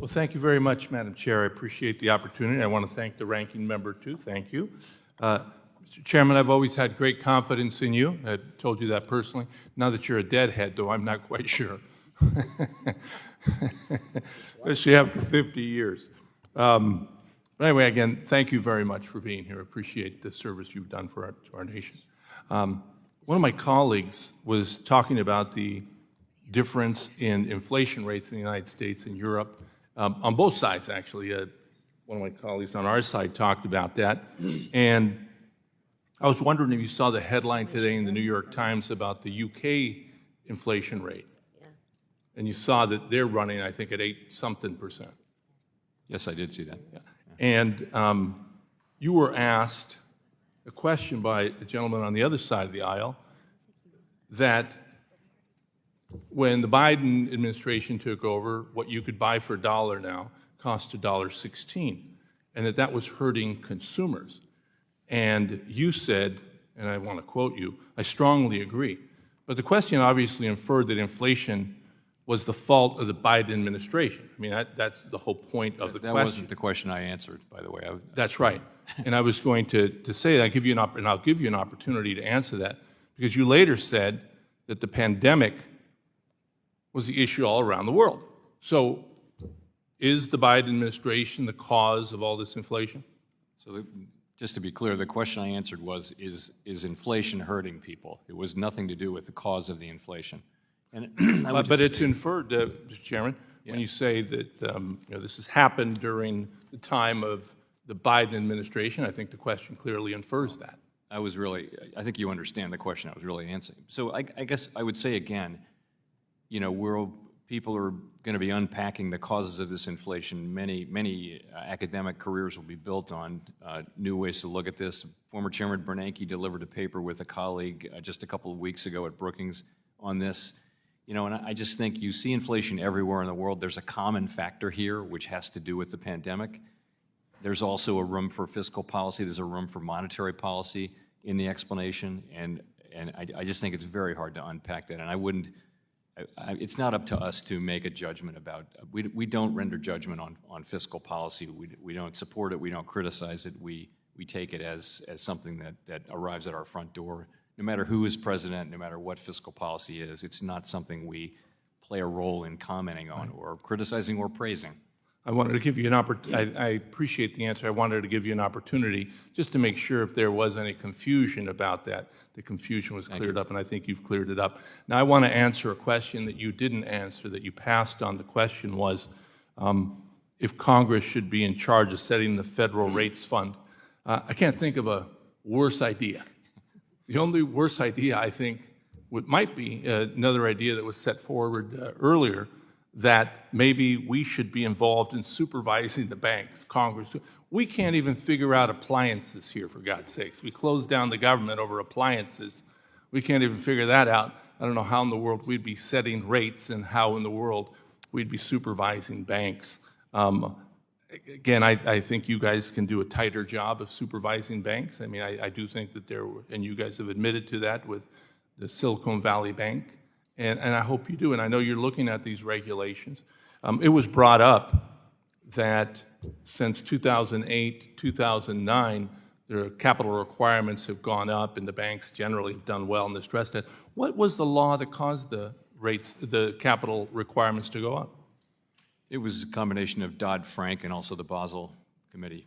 Well, thank you very much, Madam Chair. I appreciate the opportunity. I want to thank the ranking member, too. Thank you. Mr. Chairman, I've always had great confidence in you. I told you that personally. Now that you're a deadhead, though, I'm not quite sure. Especially after 50 years. But anyway, again, thank you very much for being here. I appreciate the service you've done for our nation. One of my colleagues was talking about the difference in inflation rates in the United States and Europe, on both sides, actually. One of my colleagues on our side talked about that. And I was wondering if you saw the headline today in the New York Times about the UK inflation rate. Yeah. And you saw that they're running, I think, at 8-something%. Yes, I did see that. Yeah. And you were asked a question by a gentleman on the other side of the aisle that when the Biden administration took over, what you could buy for $1 now cost $1.16, and that was hurting consumers. And you said, and I want to quote you, I strongly agree. But the question obviously inferred that inflation was the fault of the Biden administration. I mean, that's the whole point of the question. That wasn't the question I answered, by the way. That's right. And I was going to say that, and I'll give you an opportunity to answer that, because you later said that the pandemic was the issue all around the world. So is the Biden administration the cause of all this inflation? So just to be clear, the question I answered was, is inflation hurting people? It was nothing to do with the cause of the inflation. And but it's inferred, Mr. Chairman, when you say that this has happened during the time of the Biden administration. I think the question clearly infers that. I think you understand the question I was really answering. So I guess I would say again, people are going to be unpacking the causes of this inflation. Many academic careers will be built on new ways to look at this. Former Chairman Bernanke delivered a paper with a colleague just a couple of weeks ago at Brookings on this. And I just think you see inflation everywhere in the world. There's a common factor here, which has to do with the pandemic. There's also a room for fiscal policy. There's a room for monetary policy in the explanation. And I just think it's very hard to unpack that. And it's not up to us to make a judgment about, we don't render judgment on fiscal policy. We don't support it, we don't criticize it, we take it as something that arrives at our front door. No matter who is president, no matter what fiscal policy is, it's not something we play a role in commenting on or criticizing or praising. I wanted to give you an opportunity. I appreciate the answer. I wanted to give you an opportunity just to make sure if there was any confusion about that, the confusion was cleared up, and I think you've cleared it up. Now, I want to answer a question that you didn't answer, that you passed on. The question was if Congress should be in charge of setting the federal rates fund. I can't think of a worse idea. The only worse idea, I think, might be another idea that was set forward earlier, that maybe we should be involved in supervising the banks, Congress. We can't even figure out appliances here, for God's sakes. We closed down the government over appliances. We can't even figure that out. I don't know how in the world we'd be setting rates and how in the world we'd be supervising banks. Again, I think you guys can do a tighter job of supervising banks. I mean, I do think that and you guys have admitted to that with the Silicon Valley Bank. And I hope you do, and I know you're looking at these regulations. It was brought up that since 2008, 2009, their capital requirements have gone up, and the banks generally have done well in the stress test. What was the law that caused the capital requirements to go up? It was a combination of Dodd-Frank and also the Basel Committee.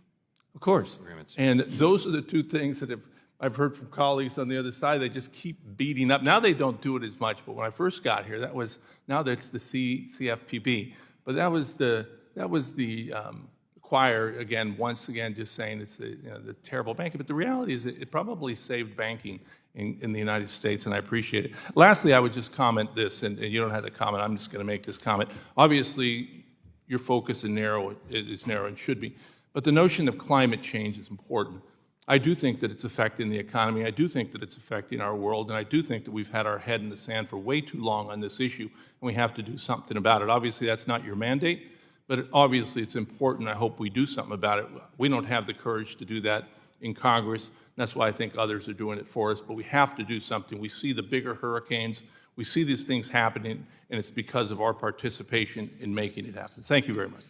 Of course. Agreements. And those are the two things that I've heard from colleagues on the other side. They just keep beating up. Now they don't do it as much, but when I first got here, now that's the CFPB. But that was the choir again, once again, just saying it's the terrible banking. But the reality is it probably saved banking in the United States, and I appreciate it. Lastly, I would just comment this, and you don't have to comment. I'm just going to make this comment. Obviously, your focus is narrow and should be, but the notion of climate change is important. I do think that it's affecting the economy. I do think that it's affecting our world, and I do think that we've had our head in the sand for way too long on this issue, and we have to do something about it. Obviously, that's not your mandate, but obviously it's important. I hope we do something about it. We don't have the courage to do that in Congress. That's why I think others are doing it for us, but we have to do something. We see the bigger hurricanes. We see these things happening, and it's because of our participation in making it happen. Thank you very much.